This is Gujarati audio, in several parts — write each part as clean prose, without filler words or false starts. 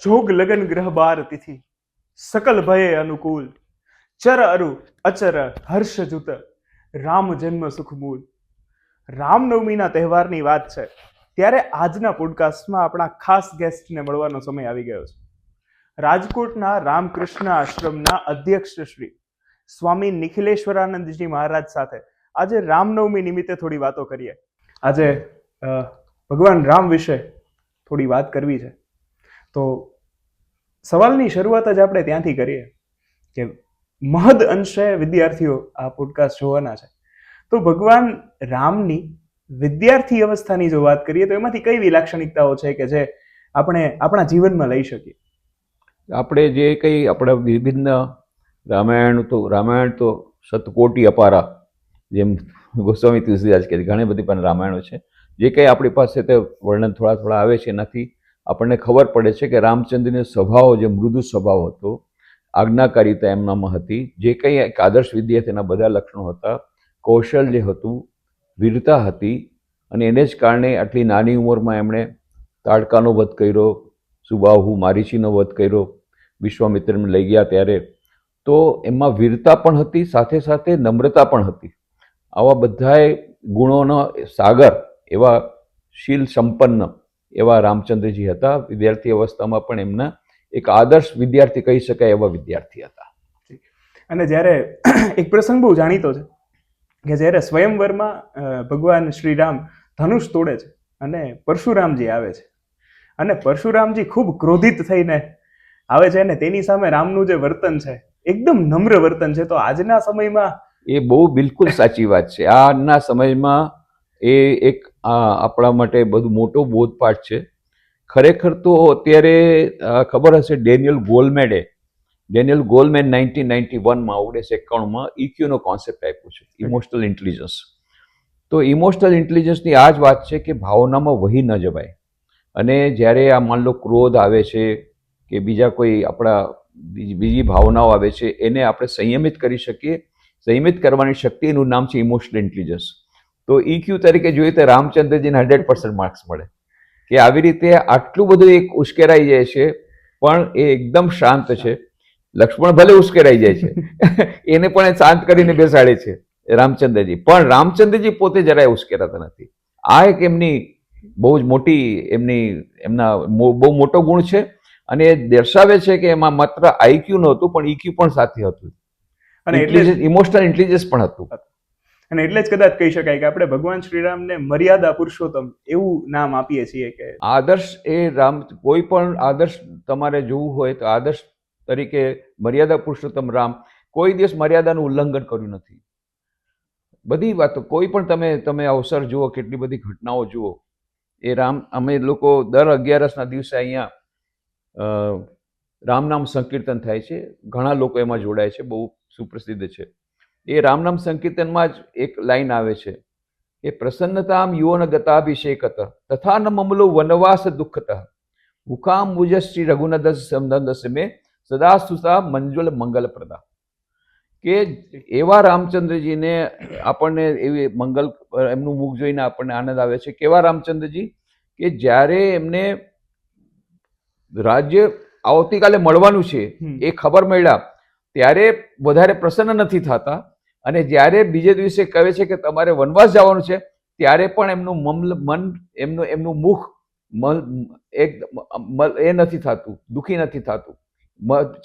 જોગ લગન ગ્રહ બાર તિથિ સકલ ભય અનુકૂળ ચર અરુ અચર હર્ષ જુત રામ જન્મ સુખ મૂળ. રામનવમીના તહેવારની વાત છે ત્યારે આજના પોડકાસ્ટમાં આપણા ખાસ ગેસ્ટને મળવાનો સમય આવી ગયો છે. રાજકોટના રામકૃષ્ણ આશ્રમના અધ્યક્ષ શ્રી સ્વામી નિખિલેશ્વરાનંદજી મહારાજ સાથે આજે રામનવમી નિમિત્તે થોડી વાતો કરીએ. આજે ભગવાન રામ વિશે થોડી વાત કરવી છે, તો સવાલની શરૂઆત જ આપણે ત્યાંથી કરીએ કે મહદ અંશે વિદ્યાર્થીઓ આ પોડકાસ્ટ જોવાના છે, તો ભગવાન રામની વિદ્યાર્થી અવસ્થાની જો વાત કરીએ તો એમાંથી કઈ એવી લાક્ષણિકતાઓ છે કે જે આપણે આપણા જીવનમાં લઈ શકીએ? આપણે જે કંઈ આપણા વિભિન્ન રામાયણ તો શતકોટી અપારા, જેમ ગોસ્વામી તુલસીદાસ કહે છે, ઘણી બધી પણ રામાયણો છે. જે કંઈ આપણી પાસે તે વર્ણન થોડા આવે છે, એનાથી આપણને ખબર પડે છે કે રામચંદ્રનો સ્વભાવ જે મૃદુ સ્વભાવ હતો, આજ્ઞાકારિતા એમનામાં હતી, જે કંઈ એક આદર્શ વિદ્યાર્થીના બધા લક્ષણો હતા, કૌશલ્ય હતું, વીરતા હતી, અને એને જ કારણે આટલી નાની ઉંમરમાં એમણે તાડકાનો વધ કર્યો, સુબાહુ મારીચીનો વધ કર્યો, વિશ્વામિત્રને લઈ ગયા ત્યારે. તો એમાં વીરતા પણ હતી, સાથે સાથે નમ્રતા પણ હતી. આવા બધાય ગુણોનો સાગર એવા શીલ સંપન્ન એવા રામચંદ્રજી હતા. વિદ્યાર્થી અવસ્થામાં પણ એમના એક આદર્શ વિદ્યાર્થી કહી શકાય એવા વિદ્યાર્થી હતા. અને જ્યારે એક પ્રસંગ બહુ જાણીતો છે કે જ્યારે સ્વયંવરમાં ભગવાન શ્રીરામ ધનુષ તોડે છે અને પરશુરામજી આવે છે, અને પરશુરામજી ખૂબ ક્રોધિત થઈને આવે છે, અને તેની સામે રામનું જે વર્તન છે એકદમ નમ્ર વર્તન છે. તો આજના સમયમાં એ બહુ બિલકુલ સાચી વાત છે. આજના સમયમાં એ એક આપણા માટે બધું મોટો બોધપાઠ છે. ખરેખર તો અત્યારે ખબર હશે, ડેનિયલ ગોલમેન 1991માં 1991માં EQ કોન્સેપ્ટ આપ્યો છે, ઇમોશનલ ઇન્ટેલિજન્સ. તો ઇમોશનલ ઇન્ટેલિજન્સની આ જ વાત છે કે ભાવનામાં વહી ન જવાય. અને જ્યારે આ માન લો ક્રોધ આવે છે કે બીજા કોઈ આપણા બીજી ભાવનાઓ આવે છે, એને આપણે સંયમિત કરી શકીએ. સંયમિત કરવાની શક્તિ, એનું નામ છે ઇમોશનલ ઇન્ટેલિજન્સ. તો EQ તરીકે જોઈએ તો રામચંદ્રજીને 100% માર્ક્સ મળે કે આવી રીતે આટલું બધું એક ઉશ્કેરાઈ જાય છે, પણ એ એકદમ શાંત છે. લક્ષ્મણ ભલે ઉશ્કેરાઈ જાય છે એને પણ એ શાંત કરીને બેસાડે છે રામચંદ્રજી, પણ રામચંદ્રજી પોતે જરાય ઉશ્કેરાતા નથી. આ એક એમની બહુ જ મોટી એમના બહુ મોટો ગુણ છે. અને એ દર્શાવે છે કે એમાં માત્ર IQ નહોતું, પણ EQ પણ સાથે હતું, અને ઇમોશનલ ઇન્ટેલિજન્સ પણ હતું. અને એટલે જ કદાચ કહી શકાય કે આપણે ભગવાન શ્રીરામને મર્યાદા પુરુષોત્તમ એવું નામ આપીએ છીએ. કે આદર્શ એ રામ, કોઈ પણ આદર્શ તમારે જોવું હોય તો આદર્શ તરીકે મર્યાદા પુરુષોત્તમ રામ કોઈ દિવસ મર્યાદાનું ઉલ્લંઘન કર્યું નથી. બધી વાતો, કોઈ પણ તમે અવસર જુઓ, કેટલી બધી ઘટનાઓ જુઓ, એ રામ, અમે લોકો દર 11ના દિવસે અહીંયા રામનામ સંકીર્તન થાય છે. ઘણા લોકો એમાં જોડાય છે, બહુ સુપ્રસિદ્ધ છે. એ રામનામ સંકીર્તનમાં જ એક લાઈન આવે છે કે પ્રસન્નતામ યુવન ગતાભિષેકત તથા ન મમલો વનવાસ દુઃખત મુખામ મુજ શ્રી રઘુનદસ સમદંદસમે સદા સુતા મંજુલ મંગલ પ્રદા. કે એવા રામચંદ્રજીને આપણને એવી મંગલ, એમનું મુખ જોઈને આપણને આનંદ આવે છે. કેવા રામચંદ્રજી કે જ્યારે એમને રાજ્ય આવતીકાલે મળવાનું છે એ ખબર મળ્યા ત્યારે વધારે પ્રસન્ન નથી થતા, અને જ્યારે બીજે દિવસે કહે છે કે તમારે વનવાસ જવાનું છે, ત્યારે પણ એમનું મન, એમનું મુખ એક એ નથી થતું, દુઃખી નથી થતું,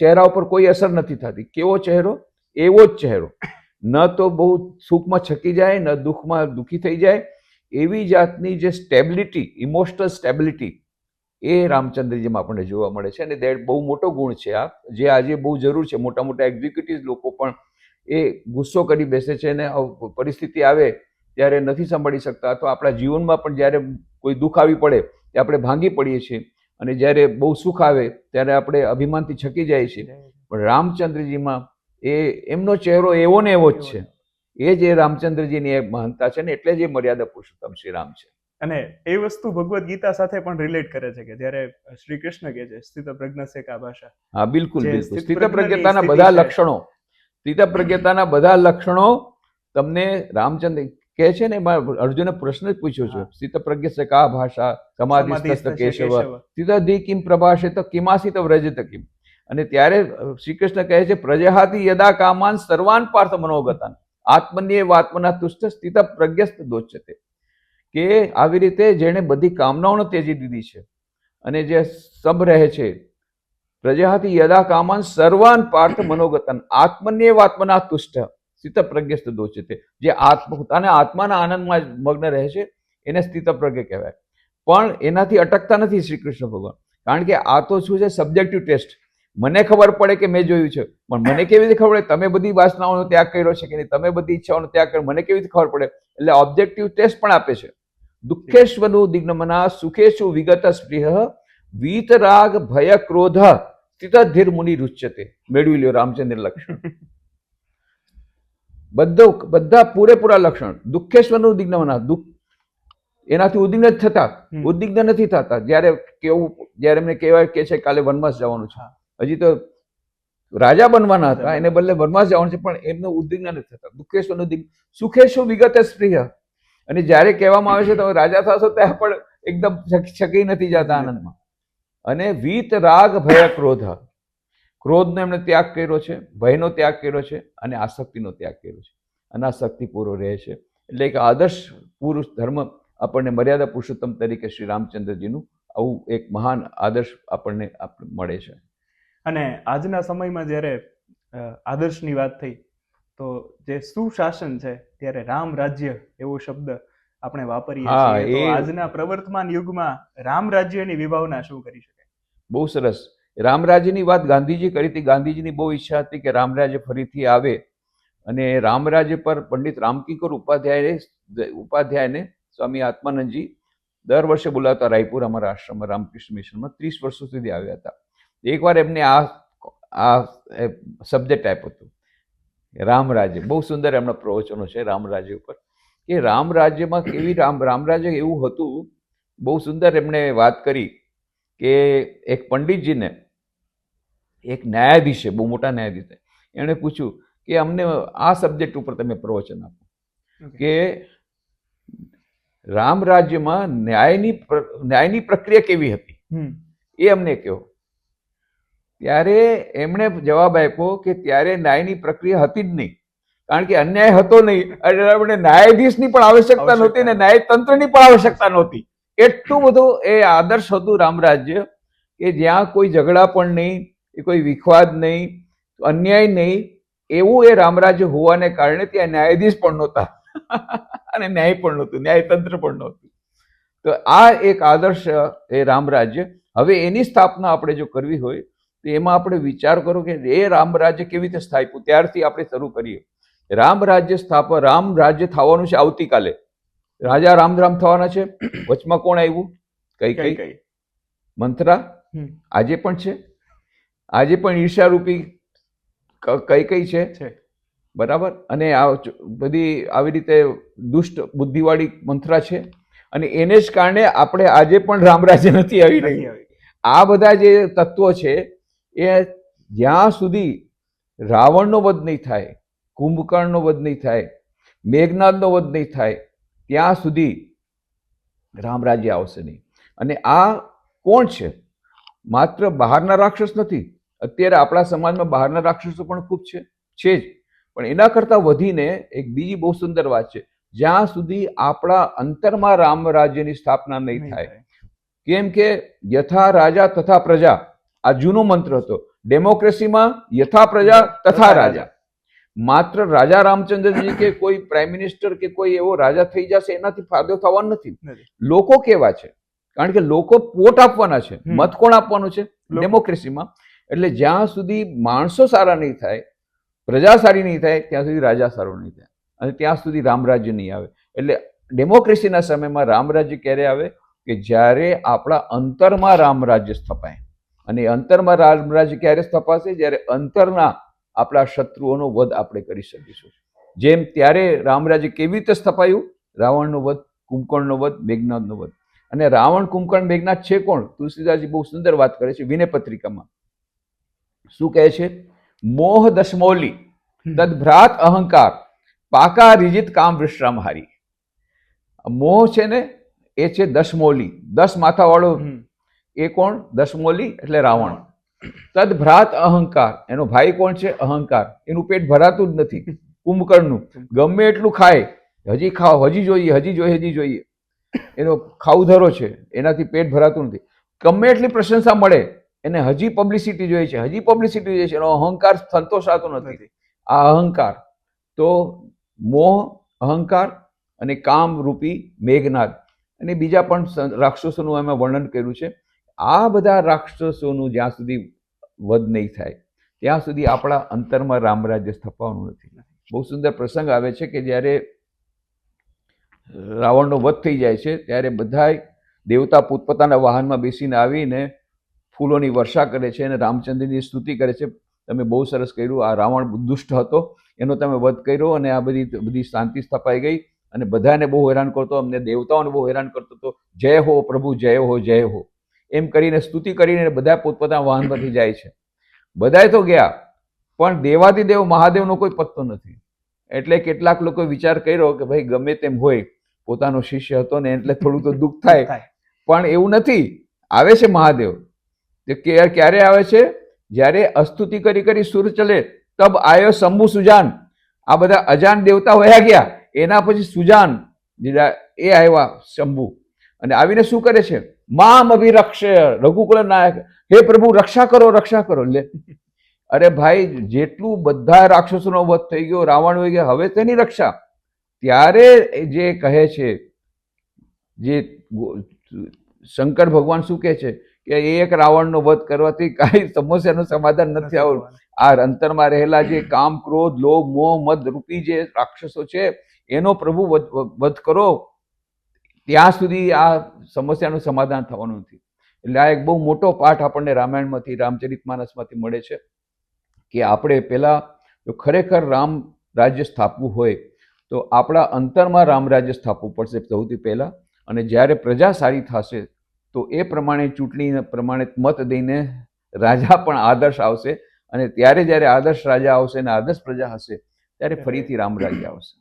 ચહેરા ઉપર કોઈ અસર નથી થતી. કેવો ચહેરો? એવો જ ચહેરો. ન તો બહુ સુખમાં છકી જાય, ન દુઃખમાં દુઃખી થઈ જાય. એવી જાતની જે સ્ટેબિલિટી, ઇમોશનલ સ્ટેબિલિટી, એ રામચંદ્રજીમાં આપણને જોવા મળે છે. અને દેટ બહુ મોટો ગુણ છે આ, જે આજે બહુ જરૂર છે. મોટા મોટા એક્ઝિક્યુટિવ લોકો પણ એ ગુસ્સો કરી બેસે છે, અને પરિસ્થિતિ આવે ત્યારે નથી સંભાળી શકતા. તો આપણા જીવનમાં પણ જ્યારે કોઈ દુઃખ આવી પડે ત્યારે આપણે ભાંગી પડીએ છીએ, અને જ્યારે બહુ સુખ આવે ત્યારે આપણે અભિમાનથી છકી જાય છીએ. પણ રામચંદ્રજીમાં એમનો ચહેરો એવો ને એવો જ છે. એ જ રામચંદ્રજીની એક મહાનતા છે, ને એટલે જ એ મર્યાદા પુરુષોત્તમ શ્રી રામ છે. અને એ વસ્તુ ભગવદ્ ગીતા સાથે પણ રિલેટ કરે છે કે જ્યારે શ્રી કૃષ્ણ કહે છે સ્થિત પ્રજ્ઞસ્ય કા ભાષા. હા, બિલકુલ. સ્થિત પ્રજ્ઞતાના બધા લક્ષણો, સ્થિત પ્રજ્ઞતાના બધા લક્ષણો તમને રામચંદ્ર, કહે છે ને એમાં અર્જુને પ્રશ્ન જ પૂછ્યો છે, સ્થિત પ્રજ્ઞ કા ભાષા સમાધિસ્થ કેશવ સ્થિત કિમ પ્રભાષે તો કિમાસિત વ્રજત કિમ. અને ત્યારે શ્રી કૃષ્ણ કહે છે પ્રજહાતિ યદા કામાન સર્વાન પાર્થ મનોગતાન આત્મન્યેવ આત્મના તુષ્ટ સ્થિત પ્રજ્ઞસ્થ દોચ્યતે. કે આવી રીતે જેણે બધી કામનાઓને ત્યજી દીધી છે અને જે સબ રહે છે, પ્રજહાતિ યદા કામાન સર્વાન પાર્થ મનોગતાન આત્મન્યેવ આત્મના તુષ્ટ સ્થિત પ્રજ્ઞસ્થ દોચ્યતે. જે પોતાને આત્માના આનંદમાં મગ્ન રહે છે એને સ્થિત પ્રજ્ઞ કહેવાય. પણ એનાથી અટકતા નથી શ્રી કૃષ્ણ ભગવાન, કારણ કે આ તો શું છે સબ્જેક્ટિવ ટેસ્ટ. મને ખબર પડે કે મેં જોયું છે, પણ મને કેવી રીતે ખબર પડે તમે બધી વાસનાઓનો ત્યાગ કર્યો છે કે નહીં, તમે બધી ઈચ્છાઓનો ત્યાગ કર્યો, મને કેવી રીતે ખબર પડે? એટલે ઓબ્જેક્ટિવ ટેસ્ટ પણ આપે છે. દુઃખેશ્વનું દિગ્નમના સુખેશુ વિગત સ્પૃહ વીતરાગ ભય ક્રોધ સ્થિત ધીર મુનિ રુચ્યતે. મેળવી લ્યો રામચંદ્ર લક્ષણ. બધા પૂરેપૂરા લક્ષણ. દુઃખેશ્વરનું દિગ્નમના, દુઃખ એનાથી ઉદ્વિગ્ન જ થતા, ઉદ્વિગ્ન નથી થતા. જયારે એમને કહેવાય કે છે કાલે વનવાસ જવાનું છે, હજી તો રાજા બનવાના હતા, એને બદલે વનવાસ જવાનું છે, પણ એમને ઉદ્વિગ્ન નથી થતા. દુઃખેશ્વરનું દિગ્ન સુખેશુ વિગત સ્પૃહ. અને જયારે કહેવામાં આવે છે તમે રાજા થશો ત્યાં પણ એકદમ છકી નથી જતા આનંદમાં. અને વીત રાગ ભય ક્રોધ, ક્રોધનો એમણે ત્યાગ કર્યો છે, ભયનો ત્યાગ કર્યો છે અને આસક્તિનો ત્યાગ કર્યો છે. અનાસક્તિ પૂરો રહે છે. એટલે એક આદર્શ પુરુષ ધર્મ આપણને મર્યાદા પુરુષોત્તમ તરીકે શ્રી રામચંદ્રજીનું આવું એક મહાન આદર્શ આપણને મળે છે. અને આજના સમયમાં જ્યારે આદર્શની વાત થઈ તો જે સુશાસન છે ત્યારે રામ રાજ્ય એવો શબ્દ આપણે વાપરીએ છીએ. તો આજના પ્રવર્તમાન યુગમાં રામ રાજ્યની વિભાવના શું કરી શકાય? બહુ સરસ. રામ રાજ્યની વાત ગાંધીજી કરી હતી. ગાંધીજીની બહુ ઈચ્છા હતી કે રામ રાજ્ય ફરીથી આવે અને રામ રાજ્ય પર પંડિત રામકિંકર ઉપાધ્યાયને સ્વામી આત્માનંદજી દર વર્ષે બોલાવતા રાયપુર અમારા આશ્રમમાં રામકૃષ્ણ મિશનમાં 30 વર્ષો સુધી આવ્યા હતા. એકવાર એમને આ સબ્જેક્ટ આપ્યો હતો રામ રાજ્ય. બહુ સુંદર એમના પ્રવચનો છે રામ રાજ્ય ઉપર, કે રામ રાજ્યમાં કેવી રામ રાજ્ય એવું હતું. બહુ સુંદર એમણે વાત કરી કે એક પંડિતજીને એક ન્યાયાધીશે, બહુ મોટા ન્યાયાધીશે, એણે પૂછ્યું કે અમને આ સબ્જેક્ટ ઉપર તમે પ્રવચન આપો કે રામ રાજ્યમાં ન્યાયની પ્રક્રિયા કેવી હતી એ અમને કહો. ત્યારે એમણે જવાબ આપ્યો કે ત્યારે ન્યાયની પ્રક્રિયા હતી જ નહીં, કારણ કે અન્યાય હતો નહીં. એટલે ન્યાયાધીશની પણ આવશ્યકતા નહોતી ને ન્યાયતંત્રની પણ આવશ્યકતા નહોતી. એટલું બધું એ આદર્શ હતું રામ રાજ્ય કે જ્યાં કોઈ ઝઘડા પણ નહીં, કોઈ વિખવાદ નહીં, અન્યાય નહીં, એવું એ રામ રાજ્ય હોવાને કારણે ત્યાં ન્યાયાધીશ પણ નહોતા અને ન્યાય પણ નહોતું, ન્યાયતંત્ર પણ નહોતું. તો આ એક આદર્શ એ રામ રાજ્ય. હવે એની સ્થાપના આપણે જો કરવી હોય તો એમાં આપણે વિચાર કરો કે એ રામ રાજ્ય કેવી રીતે સ્થાપ્યું. ત્યારથી આપણે શરૂ કરીએ. રામ રાજ્ય થવાનું છે આવતીકાલે. રાજા રામ થવાના છે. વચમાં કોણ આવ્યું? કઈ મંથરા આજે પણ છે. આજે પણ ઈર્ષારૂપી કઈ છે, બરાબર. અને આ બધી આવી રીતે દુષ્ટ બુદ્ધિવાળી મંથરા છે અને એને જ કારણે આપણે આજે પણ રામ રાજ્ય નથી આવી રહ્યું. આ બધા જે તત્વો છે એ જ્યાં સુધી રાવણનો વધ નહીં થાય, કુંભકર્ણનો વધ નહીં થાય, મેઘનાદનો વધ નહીં થાય, ત્યાં સુધી રામ રાજ્ય આવશે નહીં. અને આ કોણ છે? માત્ર બહારના રાક્ષસ નથી. અત્યારે આપણા સમાજમાં બહારના રાક્ષસો પણ ખૂબ છે જ, પણ એના કરતાં વધીને એક બીજી બહુ સુંદર વાત છે. જ્યાં સુધી આપણા અંતરમાં રામ રાજ્યની સ્થાપના નહીં થાય. કેમ કે યથા રાજા તથા પ્રજા આ જૂનો મંત્ર હતો. ડેમોક્રેસીમાં યથા પ્રજા તથા રાજા. માત્ર રાજા રામચંદ્રજી કે કોઈ પ્રાઇમ મિનિસ્ટર કે કોઈ એવો રાજા થઈ જશે એનાથી ફાયદો થવાનો નથી. લોકો કેવા છે? કારણ કે લોકો વોટ આપવાના છે. મત કોણ આપવાનું છે? ડેમોક્રેસીમાં. એટલે જ્યાં સુધી માણસો સારા નહીં થાય, પ્રજા સારી નહીં થાય, ત્યાં સુધી રાજા સારો નહીં થાય અને ત્યાં સુધી રામ રાજ્ય નહીં આવે. એટલે ડેમોક્રેસીના સમયમાં રામ રાજ્ય ક્યારે આવે? કે જ્યારે આપણા અંતરમાં રામ રાજ્ય સ્થપાય. અને અંતરમાં રામ રાજ્ય ક્યારે સ્થપાશે? જ્યારે અંતરના આપણા શત્રુઓનો વધ આપણે કરી શકીશું. જેમ ત્યારે રામ રાજ્ય કેવી રીતે સ્થપાયું? રાવણનો વધ, કુંભકર્ણનો વધ, મેઘનાદનો વધ. અને રાવણ, કુંભકર્ણ, મેઘનાદ છે કોણ? તુલસીદાસજી બહુ સુંદર વાત કરે છે વિનય પત્રિકામાં. શું કહે છે? મોહ દશમૌલી તદભ્રાત અહંકાર પાકા રિજિત કામ વિશ્રામહારી. મોહ છે ને એ છે દશમૌલી, 10 માથાવાળો. હમ. એ કોણ? દશમૌલી એટલે રાવણ. તદ ભ્રાત અહંકાર, એનો ભાઈ કોણ છે? અહંકાર. એનું પેટ ભરાતું જ નથી. કુંભકર્ણનું ગમે એટલું ખાય, હજી ખાવ, હજી જોઈએ, હજી જોઈએ, હજી જોઈએ, એનો ખાઉધરો છે, એનાથી પેટ ભરાતું નથી. ગમે એટલી પ્રશંસા મળે, એને હજી પબ્લિસિટી જોઈએ છે, હજી પબ્લિસિટી જોઈએ છે, એનો અહંકાર સંતોષાતો નથી. આ અહંકાર. તો મોહ, અહંકાર અને કામ રૂપી મેઘનાદ, અને બીજા પણ રાક્ષસોનું એમાં વર્ણન કર્યું છે. આ બધા રાક્ષસોનું જ્યાં સુધી વધ નહીં થાય ત્યાં સુધી આપણા અંતરમાં રામરાજ્ય સ્થપાવાનું નથી. બહુ સુંદર પ્રસંગ આવે છે કે જ્યારે રાવણનો વધ થઈ જાય છે ત્યારે બધાય દેવતા પોતપોતાના વાહનમાં બેસીને આવીને ફૂલોની વર્ષા કરે છે અને રામચંદ્રની સ્તુતિ કરે છે. તમે બહુ સરસ કર્યું, આ રાવણ દુષ્ટ હતો, એનો તમે વધ કર્યો અને આ બધી શાંતિ સ્થપાઈ ગઈ, અને બધાને બહુ હેરાન કરતો, અમને દેવતાઓને બહુ હેરાન કરતો હતો, જય હો પ્રભુ, જય હો, જય હો, એમ કરીને સ્તુતિ કરીને બધા પોતપોતાના વાહનમાંથી જાય છે. બધાય તો ગયા, પણ દેવાધિદેવ મહાદેવનો કોઈ પત્તો નથી. એટલે કેટલાક લોકો વિચાર કર્યો કે ભાઈ ગમે તેમ હોય, પોતાનો શિષ્ય હતો ને એટલે થોડું તો દુઃખ થાય, પણ એવું નથી. આવે છે મહાદેવ. તે ક્યારે આવે છે? જ્યારે અસ્તુતિ કરી કરી સુર ચલે તબ આયો શંભુ સુજાન. આ બધા અજાન દેવતા વયા ગયા, એના પછી સુજાન એ આવ્યા શંભુ, અને આવીને શું કરે છે? મામ અભિરક્ષય, રઘુકુળ નાયક, હે પ્રભુ રક્ષા કરો, રક્ષા કરો. લે, અરે ભાઈ, જેટલું બધા રાક્ષસોનો વધ થઈ ગયો, રાવણ હોય ગયા, હવે તેની રક્ષા. ત્યારે જે કહે છે, જે શંકર ભગવાન શું કહે છે કે એક રાવણનો વધ કરવાથી કાંઈ સમસ્યાનું સમાધાન નથી આવતું. આ અંતરમાં રહેલા જે કામ, ક્રોધ, લોભ, મોહ, મદ રૂપી જે રાક્ષસો છે એનો પ્રભુ વધ કરો, ત્યાં સુધી આ સમસ્યાનું સમાધાન થવાનું નથી. એટલે આ એક બહુ મોટો પાઠ આપણને રામાયણમાંથી, રામચરિતમાનસમાંથી મળે છે કે આપણે પહેલા જો ખરેખર રામ રાજ્ય સ્થાપવું હોય તો આપણા અંતરમાં રામ રાજ્ય સ્થાપવું પડશે સૌથી પહેલા. અને જ્યારે પ્રજા સારી થશે તો એ પ્રમાણે ચૂંટણી પ્રમાણે મત દઈને રાજા પણ આદર્શ આવશે, અને ત્યારે જ્યારે આદર્શ રાજા આવશે અને આદર્શ પ્રજા હશે ત્યારે ફરીથી રામ રાજ્ય આવશે.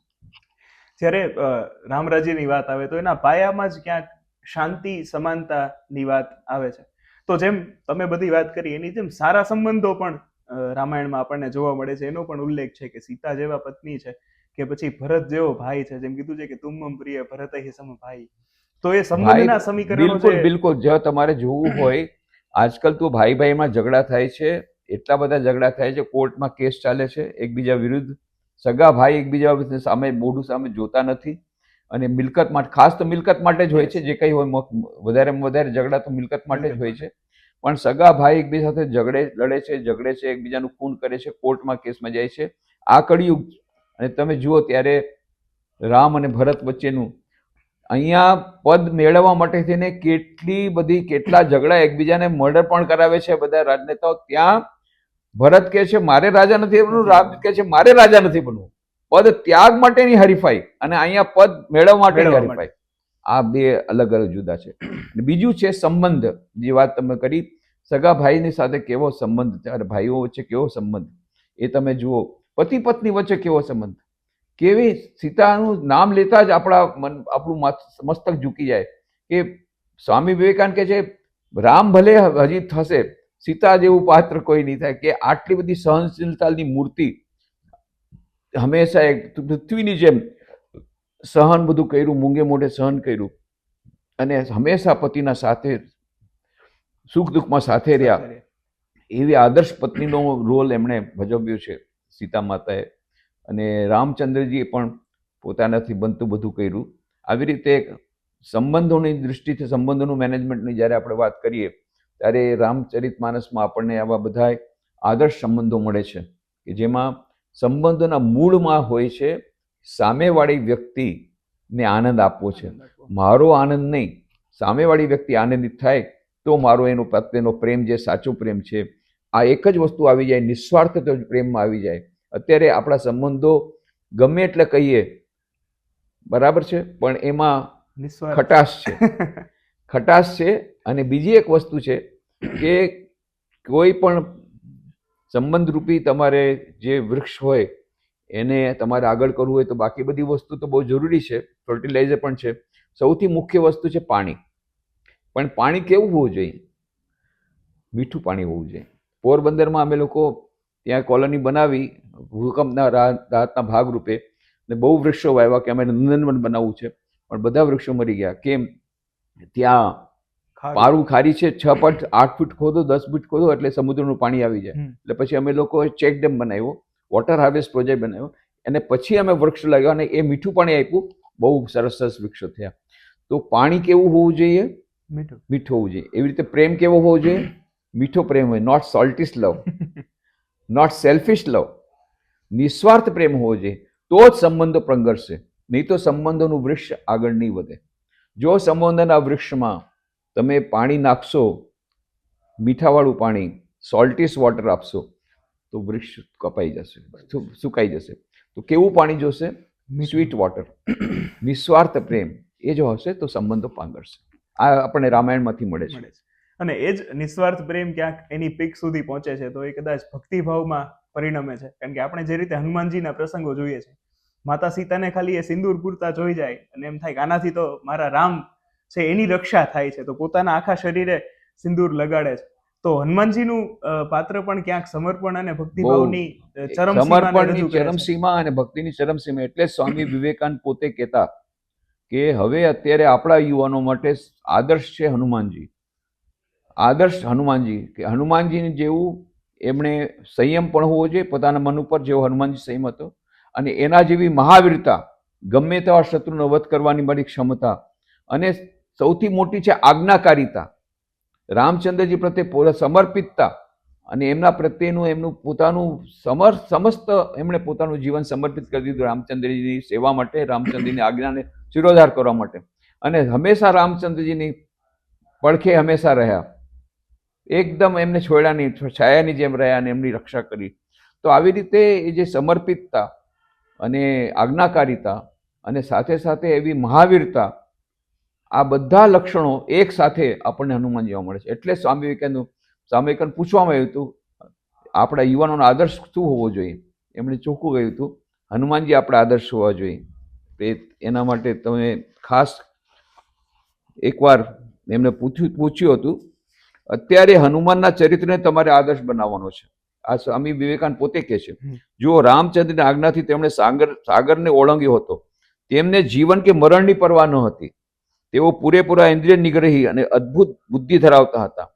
જ્યારે રામરાજ્યની વાત આવે તો એના પાયામાં જ ક્યાંક શાંતિ, સમાનતાની વાત આવે છે. તો જેમ તમે બધી વાત કરી એની જેમ સારા સંબંધો પણ રામાયણમાં આપણને જોવા મળે છે. એનો પણ ઉલ્લેખ છે કે સીતા જેવા પત્ની છે, કે પછી ભરત જેવો ભાઈ છે. જેમ કીધું છે કે તુમ્મમ પ્રિય ભરત સમ ભાઈ. તો એ સંબંધના સમીકરણો બિલકુલ બિલકુલ, જો તમારે જોવું હોય, આજકાલ તો ભાઈ ભાઈમાં ઝઘડા થાય છે, એટલા બધા ઝઘડા થાય છે, કોર્ટમાં કેસ ચાલે છે એકબીજા વિરુદ્ધ. સગા ભાઈ એકબીજા સામે મોઢું સામે જોતા નથી, અને મિલકત માટે, ખાસ તો મિલકત માટે જ હોય છે. જે કંઈ હોય, વધારેમાં વધારે ઝઘડા તો મિલકત માટે જ હોય છે. પણ સગા ભાઈ એકબીજા સાથે ઝઘડે છે, એકબીજાનું ખૂન કરે છે, કોર્ટમાં કેસમાં જાય છે. આ કળિયુગ. અને તમે જુઓ ત્યારે રામ અને ભરત વચ્ચેનું અહીંયા પદ મેળવવા માટે થઈને કેટલા ઝઘડા, એકબીજાને મર્ડર પણ કરાવે છે બધા રાજનેતાઓ. ત્યાં ભરત કહે છે મારે રાજા નથી બનવું, રામ કહે છે મારે રાજા નથી બનવું. પદ ત્યાગ માટેની હરીફાઈ અને અહીંયા પદ મેળવવા માટેની હરીફાઈ, આ બે અલગ અલગ જુદા છે. બીજું છે સંબંધ, જે વાત તમે કરી, સગા ભાઈની સાથે કેવો સંબંધ, ભાઈઓ વચ્ચે કેવો સંબંધ, એ તમે જુઓ. પતિ પત્ની વચ્ચે કેવો સંબંધ, કેવી સીતાનું નામ લેતા જ આપણું મસ્તક ઝૂકી જાય. કે સ્વામી વિવેકાનંદ કહે છે રામ ભલે હજી થશે, સીતા જેવું પાત્ર કોઈ નહીં થાય. કે આટલી બધી સહનશીલતાની મૂર્તિ, હંમેશા એક પૃથ્વીની જેમ સહન બધું કર્યું, મૂંગે મોઢે સહન કર્યું, અને હંમેશા પતિના સાથે સુખ દુઃખમાં સાથે રહ્યા, એવી આદર્શ પત્નીનો રોલ એમણે ભજવ્યો છે સીતા માતાએ. અને રામચંદ્રજીએ પણ પોતાનાથી બનતું બધું કર્યું. આવી રીતે સંબંધોની દૃષ્ટિથી, સંબંધોનું મેનેજમેન્ટની જ્યારે આપણે વાત કરીએ ત્યારે રામચરિત માનસમાં આપણને આવા બધા આદર્શ સંબંધો મળે છે કે જેમાં સંબંધોના મૂળમાં હોય છે સામેવાળી વ્યક્તિને આનંદ આપવો છે, મારો આનંદ નહીં. સામેવાળી વ્યક્તિ આનંદિત થાય તો મારો એનો પ્રત્યેનો પ્રેમ, જે સાચો પ્રેમ છે, આ એક જ વસ્તુ આવી જાય, નિસ્વાર્થ પ્રેમમાં આવી જાય. અત્યારે આપણા સંબંધો ગમે એટલે કહીએ બરાબર છે, પણ એમાં ખટાશ છે, ખટાશ છે. અને બીજી એક વસ્તુ છે કે કોઈ પણ સંબંધરૂપી તમારે જે વૃક્ષ હોય એને તમારે આગળ કરવું હોય તો બાકી બધી વસ્તુ તો બહુ જરૂરી છે, ફર્ટિલાઇઝર પણ છે, સૌથી મુખ્ય વસ્તુ છે પાણી. પણ પાણી કેવું હોવું જોઈએ? મીઠું પાણી હોવું જોઈએ. પોરબંદરમાં અમે લોકો ત્યાં કોલોની બનાવી ભૂકંપના રાહતના ભાગરૂપે, ને બહુ વૃક્ષો વાવ્યા કે અમે નંદનવન બનાવવું છે, પણ બધા વૃક્ષો મરી ગયા. કેમ? ત્યાં પારું ખારી છે, 6.8 ફૂટ ખોદો, 10 ફૂટ ખોદો એટલે સમુદ્રનું પાણી આવી જાય. એટલે પછી અમે લોકોએ ચેક ડેમ બનાવ્યો, વોટર હાર્વેસ્ટ પ્રોજેક્ટ બનાવ્યો, અને પછી અમે વૃક્ષ લાગ્યા અને એ મીઠું પાણી આપ્યું. બહુ સરસ સરસ વૃક્ષો થયા. તો પાણી કેવું હોવું જોઈએ? મીઠું હોવું જોઈએ. એવી રીતે પ્રેમ કેવો હોવો જોઈએ? મીઠો પ્રેમ હોય. નોટ સોલ્ટિશ લવ, નોટ સેલ્ફિશ લવ. નિસ્વાર્થ પ્રેમ હોવો જોઈએ. તો જ સંબંધો પ્રંગરશે, નહીં તો સંબંધોનું વૃક્ષ આગળ નહીં વધે. જો સંબંધોના વૃક્ષમાં તમે પાણી નાખશો, મીઠાવાળું પાણી, સોલ્ટિશ વોટર આપશો, તો વૃક્ષ કપાઈ જશે, સુકાઈ જશે. તો કેવું પાણી જોશે? Sweet water. નિસ્વાર્થ પ્રેમ એ જો હશે તો સંબંધો પાંગરશે. આ આપણને રામાયણમાંથી મળે છે. અને એ જ નિસ્વાર્થ પ્રેમ ક્યાંક એની પીક સુધી પહોંચે છે તો એ કદાચ ભક્તિભાવમાં પરિણમે છે. કારણ કે આપણે જે રીતે હનુમાનજીના પ્રસંગો જોઈએ છે, માતા સીતાને ખાલી એ સિંદૂર પૂરતા જોઈ જાય અને એમ થાય કે આનાથી તો મારા રામ છે એની રક્ષા થાય છે, તો પોતાના આખા શરીરે સિંદૂર લગાડે છે. તો હનુમાનજીનું પાત્ર પણ ક્યાંક સમર્પણ અને ભક્તિભાવની ચરમસીમા અને ભક્તિની ચરમસીમા. એટલે સ્વામી વિવેકાનંદ પોતે કહેતા કે હવે અત્યારે આપણા યુવાનો માટે આદર્શ છે હનુમાનજી. આદર્શ હનુમાનજી, કે હનુમાનજીની જેવું એમણે સંયમ પણ હોવો જોઈએ પોતાના મન ઉપર, જેવો હનુમાનજી સંયમ હતો, અને એના જેવી મહાવીરતા, ગમે તેવા શત્રુનો વધ કરવાની મારી ક્ષમતા, અને સૌથી મોટી છે આજ્ઞાકારિતા. રામચંદ્રજી પ્રત્યે સમર્પિતતા, અને એમના પ્રત્યેનું એમનું પોતાનું સમસ્ત એમણે પોતાનું જીવન સમર્પિત કરી દીધું રામચંદ્રજીની સેવા માટે, રામચંદ્રની આજ્ઞાને શિરોધાર કરવા માટે. અને હંમેશા રામચંદ્રજીની પડખે હંમેશા રહ્યા, એકદમ એમને છોડ્યા નહીં, છાયાની જેમ રહ્યા અને એમની રક્ષા કરી. તો આવી રીતે એ જે સમર્પિતતા અને આજ્ઞાકારિતા અને સાથે સાથે એવી મહાવીરતા, આ બધા લક્ષણો એક સાથે આપણને હનુમાન જોવા મળે છે. એટલે સ્વામી વિવેકાનંદ પૂછવામાં આવ્યું હતું આપણા યુવાનોનો આદર્શ શું હોવો જોઈએ? એમણે ચોખ્ખું કહ્યું હતું હનુમાનજી આપણા આદર્શ હોવા જોઈએ. એના માટે તમે ખાસ એકવાર એમને પૂછ્યું હતું. અત્યારે હનુમાનના ચરિત્રને તમારે આદર્શ બનાવવાનો છે. આ સ્વામી વિવેકાનંદ પોતે કહે છે. જો રામચંદ્રની આજ્ઞાથી તેમણે સાગરને ઓળંગ્યો હતો, તેમને જીવન કે મરણની પરવા ન હતી. તેઓ પૂરેપૂરા ઇન્દ્રિય નિગ્રહી અને અદ્ભુત બુદ્ધિ ધરાવતા હતા.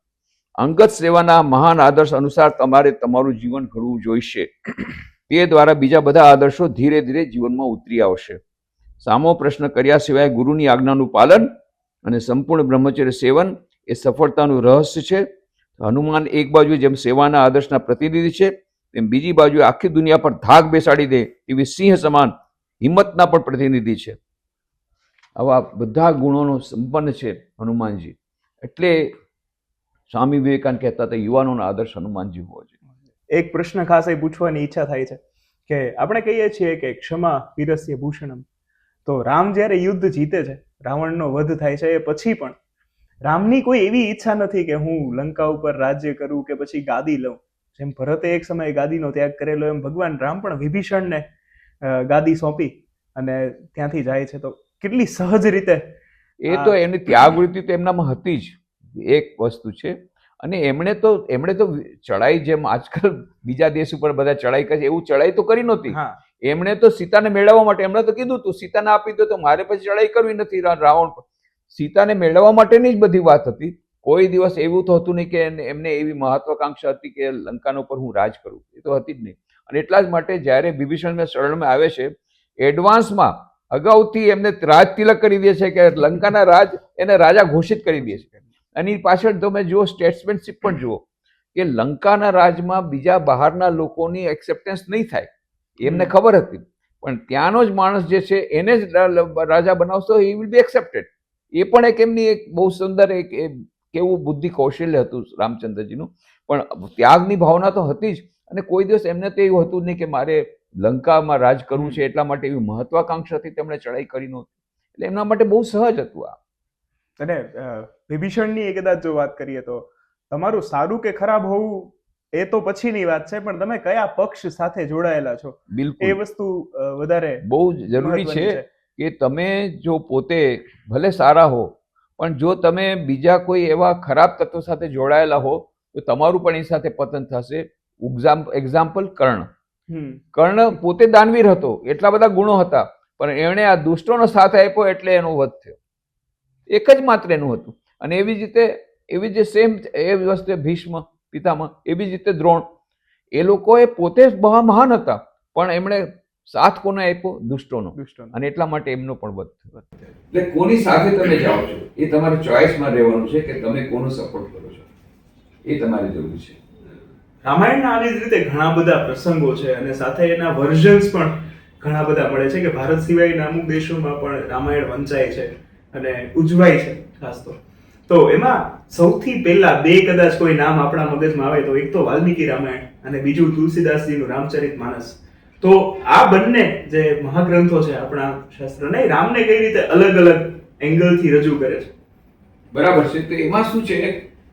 અંગત સેવાના મહાન આદર્શ અનુસાર તમારે તમારું જીવન ઘડવું જોઈશે. તે દ્વારા બીજા બધા આદર્શો ધીરે ધીરે જીવનમાં ઉતરી આવશે. સામો પ્રશ્ન કર્યા સિવાય ગુરુની આજ્ઞાનું પાલન અને સંપૂર્ણ બ્રહ્મચર્ય સેવન એ સફળતાનું રહસ્ય છે. હનુમાન એક બાજુ જેમ સેવાના આદર્શના પ્રતિનિધિ છે, તેમ બીજી બાજુ આખી દુનિયા પર ધાક બેસાડી દે એવી સિંહ સમાન હિંમતના પણ પ્રતિનિધિ છે. આવા બધા ગુણોનો સંપન્ન છે હનુમાનજી. એટલે સ્વામી વિવેકાનંદ કહેતા હતા યુવાનોનો આદર્શ હનુમાનજી હોવો જોઈએ. એક પ્રશ્ન ખાસ એ પૂછવાની ઈચ્છા થાય છે કે આપણે કહીએ છીએ કે ક્ષમા વીરસ્ય ભૂષણમ. તો રામ જ્યારે યુદ્ધ જીતે છે, રાવણનો વધ થાય છે, એ પછી પણ રામની કોઈ એવી ઈચ્છા નથી કે હું લંકા ઉપર રાજ્ય કરું કે પછી ગાદી લઉં. જેમ ભરતે એક સમયે ગાદીનો ત્યાગ કરેલો, એમ ભગવાન રામ પણ વિભીષણને ગાદી સોંપી અને ત્યાંથી જાય છે. તો કેટલી સહજ રીતે એ તો એમની ત્યાગવૃત્તિ તો એમનામાં હતી જ, એક વસ્તુ છે. અને એમણે તો ચડાઈ, જેમ આજકાલ બીજા દેશ ઉપર બધા ચડાઈ કરે એવું ચડાઈ તો કરી નહોતી. એમણે તો સીતાને મેળવવા માટે, એમણે તો કીધું તું સીતાને આપી દો તો મારે પછી ચડાઈ કરવી નથી. રાવણ સીતાને મેળવવા માટેની જ બધી વાત હતી. કોઈ દિવસ એવું તો હતું નહીં કે એમને એવી મહત્વાકાંક્ષા હતી કે લંકાનો પર હું રાજ કરું, એ તો હતી જ નહીં. અને એટલા જ માટે જ્યારે વિભીષણના શરણમાં આવે છે, એડવાન્સમાં અગાઉથી એમને રાજ તિલક કરી દે છે કે લંકાના રાજ એને રાજા ઘોષિત કરી દે છે. એની પાછળ તમે જુઓ સ્ટેટ્સમેનશીપ પણ જુઓ કે લંકાના રાજમાં બીજા બહારના લોકોની એક્સેપ્ટન્સ નહીં થાય, એમને ખબર હતી. પણ ત્યાંનો જ માણસ જે છે એને જ રાજા બનાવશો, હી વિલ બી એક્સેપ્ટેડ. એ પણ એક એમની એક બહુ સુંદર એક કેવું બુદ્ધિ કૌશલ્ય હતું રામચંદ્રજીનું. પણ ત્યાગની ભાવના તો હતી જ. અને કોઈ દિવસ એમને તો એવું હતું નહીં કે મારે લંકામાં રાજ કરવું છે, એટલા માટે એવી મહત્વાકાંક્ષાથી તેમણે ચડાઈ કરી નહોતી. એટલે એમના માટે બહુ સહજ હતું આ. અને વિભીષણની કદાચ જો વાત કરીએ તો તમારું સારું કે ખરાબ હોવું એ તો પછીની વાત છે, પણ તમે કયા પક્ષ સાથે જોડાયેલા છો, બિલકુલ એ વસ્તુ વધારે બહુ જરૂરી છે. કે તમે જો પોતે ભલે સારા હો, પણ જો તમે બીજા કોઈ એવા ખરાબ તત્વો સાથે જોડાયેલા હો તો તમારું પણ એ સાથે પતન થશે. એક્ઝામ્પલ કર્ણ પોતે દાનવીર હતો, એટલા બધા ગુણો હતા, પણ એણે આ દુષ્ટોનો સાથ આપ્યો એટલે એનો વધ થયો. એક જ માત્ર એનું હતું. અને એવી જે સેમ એ વસ્તુ ભીષ્મ પિતામહ, એવી જ રીતે દ્રોણ, એ લોકોએ પોતે મહાન હતા, પણ એમણે સાથ કોને આપ્યો? દુષ્ટોનો. અને એટલા માટે એમનો પણ વધ થયો. એટલે કોની સાથે તમે જાઓ છો એ તમારી ચોઇસમાં રહેવાનું છે કે તમે કોનો સપોર્ટ કરો છો, એ તમારી જરૂર છે. રામાયણના આવી જ રીતે ઘણા બધા પ્રસંગો છે અને સાથે એના વર્ઝન્સ પણ ઘણા બધા મળે છે કે ભારત સિવાયના અમુક દેશોમાં પણ રામાયણ વંચાય છે અને ઉજવાય છે ખાસ તો એમાં સૌથી પહેલા બે કદાચ કોઈ નામ આપણા મગજમાં આવે તો એક તો વાલ્મીકી રામાયણ અને બીજું તુલસીદાસજીનું રામચરિતમાનસ. તો આ બંને જે મહાગ્રંથો છે આપણા શાસ્ત્રને, રામને કઈ રીતે અલગ અલગ એંગલથી રજૂ કરે છે. બરાબર છે. તો એમાં શું છે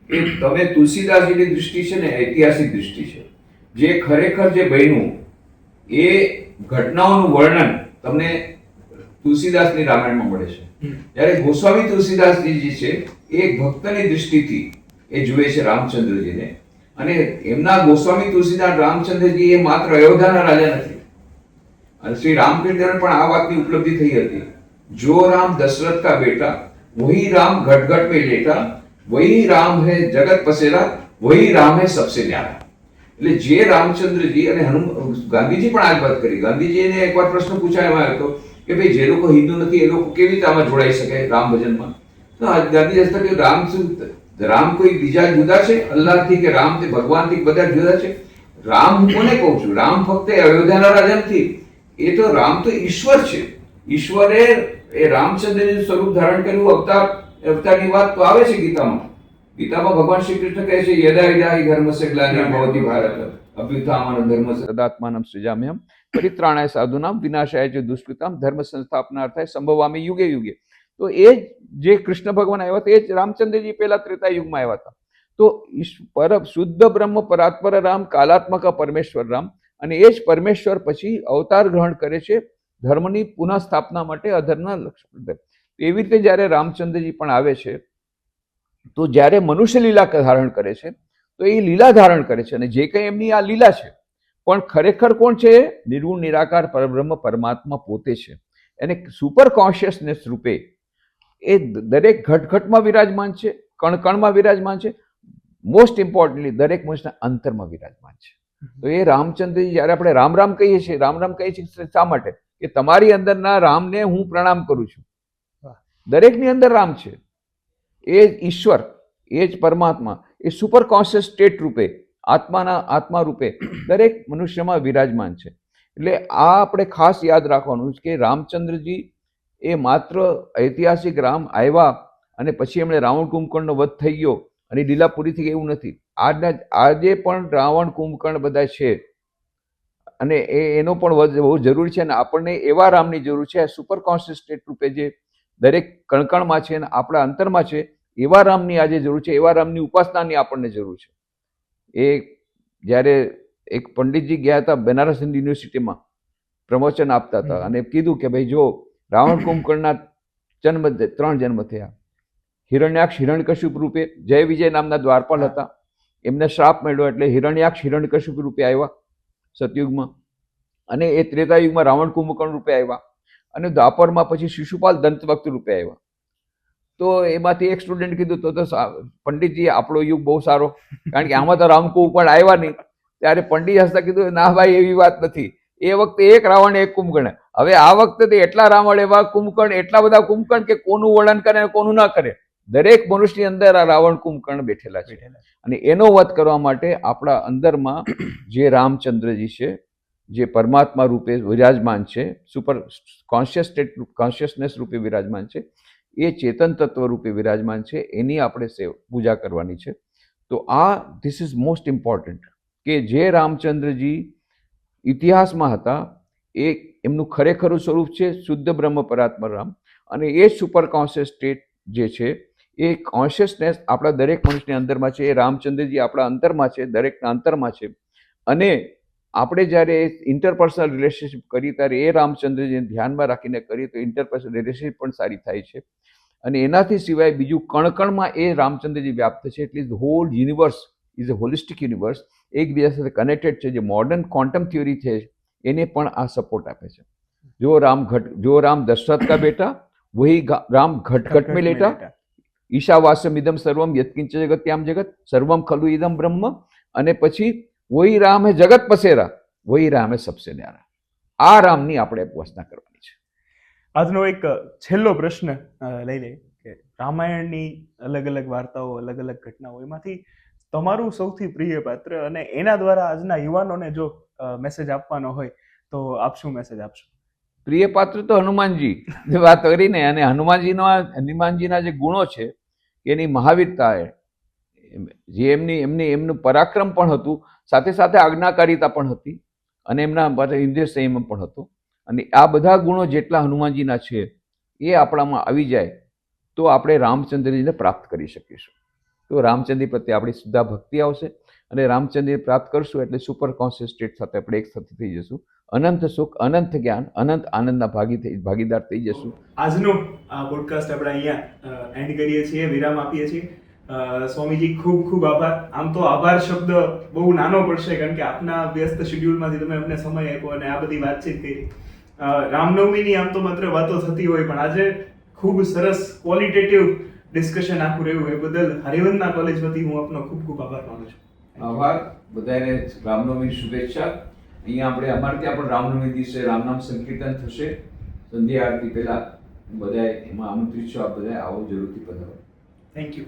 કે તમે તુલસીદાસજીની દૃષ્ટિ છે ને ઐતિહાસિક દૃષ્ટિ છે. જે ખરેખર જે બન્યું એ ઘટનાઓનું વર્ણન તમને તુલસીદાસની રામાયણમાં મળે છે. જ્યારે ગોસ્વામી તુલસીદાસજી જે છે એ ભક્તની દૃષ્ટિથી એ જુએ છે રામચંદ્રજીને. અને એમના ગોસ્વામી તુલસીદાસ રામચંદ્રજી એ માત્ર અયોધ્યાના રાજા નથી. અને શ્રી રામકૃષ્ણ પણ આ વાતની ઉપલબ્ધિ થઈ હતી. જો રામ દશરથ કા બેટા, વહી રામ ઘટ ઘટ में लेटा, वही राम है जगत पसेरा, वही राम है सबसे न्यारा. એટલે જે રામચંદ્રજી અને ગાંધીજી પણ આ વાત કરી. ગાંધીજીને એકવાર પ્રશ્ન પૂછાયો હતો કે ભાઈ જે લોકો હિન્દુ નથી એ લોકો કેવી રીતે આમાં જોડાઈ શકે રામ ભજનમાં? તો ગાંધીજી હસતા કે રામ કોઈ બીજા જુદા છે અલ્લાહથી, કે રામ તે ભગવાનથી બધા જુદા છે? રામ હું કોને કહું છું? રામ ફક્ત અયોધ્યાના રાજા નથી, એ તો રામ તો ઈશ્વર છે. ઈશ્વરે એ રામચંદ્રનું સ્વરૂપ ધારણ કર્યું. અવતારની વાત તો આવે છે ગીતામાં. ગીતામાં ભગવાન શ્રી કૃષ્ણ કહે છે યદા યદા હિ ધર્મસ્ય ગ્લાનિર્ ભવતિ ભારત અભ્યુત્થાનમ ધર્મસ્ય તદાત્માનમ સૃજામ્યહમ પરિત્રાણાય સાધુનામ વિનાશાય ચ દુષ્કૃતામ ધર્મ સંસ્થાપનાર્થાય સંભવામિ યુગે યુગે. તો એ જે કૃષ્ણ ભગવાન આવ્યા હતા એ જ રામચંદ્રજી પહેલા ત્રેતા યુગમાં આવ્યા હતા. તો શુદ્ધ બ્રહ્મ પરાત્પર રામ, કાલાત્મક પરમેશ્વર રામ, અને એ જ પરમેશ્વર પછી અવતાર ગ્રહણ કરે છે ધર્મની પુનઃ સ્થાપના માટે, અધર્મના લક્ષ્ય. એવી રીતે જ્યારે રામચંદ્રજી પણ આવે છે તો જ્યારે મનુષ્ય લીલા ધારણ કરે છે તો એ લીલા ધારણ કરે છે. અને જે કંઈ એમની આ લીલા છે પણ ખરેખર કોણ છે? નિર્ગુણ નિરાકાર પરબ્રહ્મ પરમાત્મા પોતે છે. એને સુપર કોન્શિયસનેસ રૂપે એ દરેક ઘટઘટમાં વિરાજમાન છે, કણ કણમાં વિરાજમાન છે. મોસ્ટ ઇમ્પોર્ટન્ટલી દરેક મનુષ્યના અંતરમાં વિરાજમાન છે. તો એ રામચંદ્રજી જ્યારે આપણે રામ રામ કહીએ છીએ, રામ રામ કહીએ છીએ શા માટે? કે તમારી અંદરના રામને હું પ્રણામ કરું છું. દરેકની અંદર રામ છે. એ જ ઈશ્વર, એ જ પરમાત્મા, એ સુપર કોન્શિયસ સ્ટેટ રૂપે, આત્મા રૂપે દરેક મનુષ્યમાં વિરાજમાન છે. એટલે આ આપણે ખાસ યાદ રાખવાનું કે રામચંદ્રજી એ માત્ર ઐતિહાસિક રામ આવ્યા અને પછી એમણે રાવણ કુંભકર્ણનો વધ થઈ ગયો અને લીલા પૂરી થઈ ગઈ એવું નથી. આજે પણ રાવણ કુંભકર્ણ બધા છે અને એનો પણ વધ બહુ જરૂરી છે. અને આપણને એવા રામની જરૂર છે, સુપર કોન્શિયસ સ્ટેટ રૂપે જે દરેક કણકણમાં છે અને આપણા અંતરમાં છે, એવા રામની આજે જરૂર છે. એવા રામની ઉપાસનાની આપણને જરૂર છે. એ જ્યારે એક પંડિતજી ગયા હતા બનારસ હિન્દુ યુનિવર્સિટીમાં પ્રવચન આપતા હતા અને કીધું કે ભાઈ જો રાવણ કુંભકર્ણના 3 જન્મ થયા. હિરણ્યાક્ષ હિરણ્યકશિપુ રૂપે, જય વિજય નામના દ્વારપાલ હતા, એમને શ્રાપ મળ્યો એટલે હિરણ્યાક્ષ હિરણ્યકશિપુ રૂપે આવ્યા સતયુગમાં. અને એ ત્રેતાયુગમાં રાવણ કુંભકર્ણ રૂપે આવ્યા. અને દ્વાપરમાં પછી શિશુપાલ દંતવક્ત રૂપે આવ્યા. તો એમાંથી એક સ્ટુડન્ટ કીધું તો પંડિતજી આપણો યુગ બહુ સારો, કારણ કે આમાં તો રામકુંભ પણ આવ્યા નહીં. ત્યારે પંડિત હસતા કીધું ના ભાઈ એવી વાત નથી. એ વખતે એક રાવણ એક કુંભકર્ણ. હવે આ વખતે એટલા રાવણ એવા કુંભકર્ણ, એટલા બધા કુંભકર્ણ કે કોનું વર્ણન કરે અને કોનું ના કરે. દરેક મનુષ્યની અંદર આ રાવણ કુંભકર્ણ બેઠેલા છે. અને એનો વધ કરવા માટે આપણા અંદરમાં જે રામચંદ્રજી છે, જે પરમાત્મા રૂપે વિરાજમાન છે, સુપર કોન્શિયસ સ્ટેટ કોન્શિયસનેસ રૂપે વિરાજમાન છે, એ ચેતન તત્વ રૂપે વિરાજમાન છે, એની આપણે પૂજા કરવાની છે. તો ધીસ ઇઝ મોસ્ટ ઇમ્પોર્ટન્ટ કે જે રામચંદ્રજી ઇતિહાસમાં હતા એ એમનું ખરેખરું સ્વરૂપ છે શુદ્ધ બ્રહ્મ પરાત્મા રામ. અને એ સુપર કોન્શિયસ સ્ટેટ જે છે એ કોન્શિયસનેસ આપણા દરેક મનુષ્યની અંદરમાં છે. એ રામચંદ્રજી આપણા અંતરમાં છે, દરેકના અંતરમાં છે. અને આપણે જ્યારે ઇન્ટરપર્સનલ રિલેશનશિપ કરીએ ત્યારે એ રામચંદ્રજીને ધ્યાનમાં રાખીને કરીએ તો ઇન્ટરપર્સનલ રિલેશનશિપ પણ સારી થાય છે. અને એનાથી સિવાય બીજું કણકણમાં એ રામચંદ્રજી વ્યાપ્ત છે. એટલે the whole universe is a holistic universe, એકબીજા સાથે કનેક્ટેડ છે. જે મોડર્ન ક્વોન્ટમ થિયોરી છે એને પણ આ સપોર્ટ આપે છે. જો રામ દશરથ કા બેટા વહી રામ ઘટ ઘટ में लेटा, ईशावास्यम इदम सर्वम यत्किंच जगत्याम जगत सर्वम खलु इदम બ્રહ્મ, અને પછી વહી રામ હે જગત પસેરા, વહી રામ હે સબસે ન્યારા. આ રામની આપણે ઉપાસના કરવાની છે. આજનો એક છેલ્લો પ્રશ્ન લઈ લઈએ કે રામાયણની અલગ અલગ વાર્તાઓ, અલગ અલગ ઘટનાઓ, એમાંથી તમારું સૌથી પ્રિય પાત્ર અને એના દ્વારા આજના યુવાનોને જો મેસેજ આપવાનો હોય તો આપ શું મેસેજ આપશો? પ્રિય પાત્ર તો હનુમાનજી વાત કરીને, અને હનુમાનજીના જે ગુણો છે એની મહાવીરતા, જે એમનું પરાક્રમ પણ હતું, સાથે સાથે આજ્ઞાકારિતા પણ હતી, અને એમના ઇન્દ્રિય સંયમ પણ હતો. અને આ બધા ગુણો જેટલા હનુમાનજીના છે એ આપણામાં આવી જાય તો આપણે રામચંદ્રજીને પ્રાપ્ત કરી શકીશું. તો રામચંદ્ર પ્રત્યે આપણી સીધા ભક્તિ આવશે, અને રામચંદ્ર પ્રાપ્ત કરશું એટલે સુપર કોન્શિયસ સ્ટેટ સાથે આપણે એક સાથે થઈ જશું. અનંત સુખ, અનંત જ્ઞાન, અનંત આનંદના ભાગીદાર થઈ જશું. આજનો આ પોડકાસ્ટ આપણે અહીંયા એન્ડ કરીએ છીએ, વિરામ આપીએ છીએ. સ્વામીજી, ખૂબ ખૂબ આભાર. આમ તો આભાર શબ્દ બહુ નાનો પડશે, કારણ કે આપના વ્યસ્ત શેડ્યુલમાંથી તમે અમને સમય આપ્યો અને આ બધી વાતચીત કરી. રામનવમીની આમ તો માત્ર વાતો થતી હોય, પણ આજે ખૂબ સરસ ક્વોલિટેટિવ ડિસ્કશન આખું રહ્યું. એ બદલ હરિવંદના કોલેજ વતી હું આપનો ખૂબ ખૂબ આભાર માનું છું. આભાર. બધાને રામનવમીની શુભેચ્છા. અહીંયા અમારે ત્યાં પણ રામનવમી દિવસે રામનામ સંકીર્તન થશે સંધ્યા આરતી પહેલા. બધાએ એમાં આમંત્રિત છો. આપ બધા આવો, જરૂરથી પધારો. Thank you.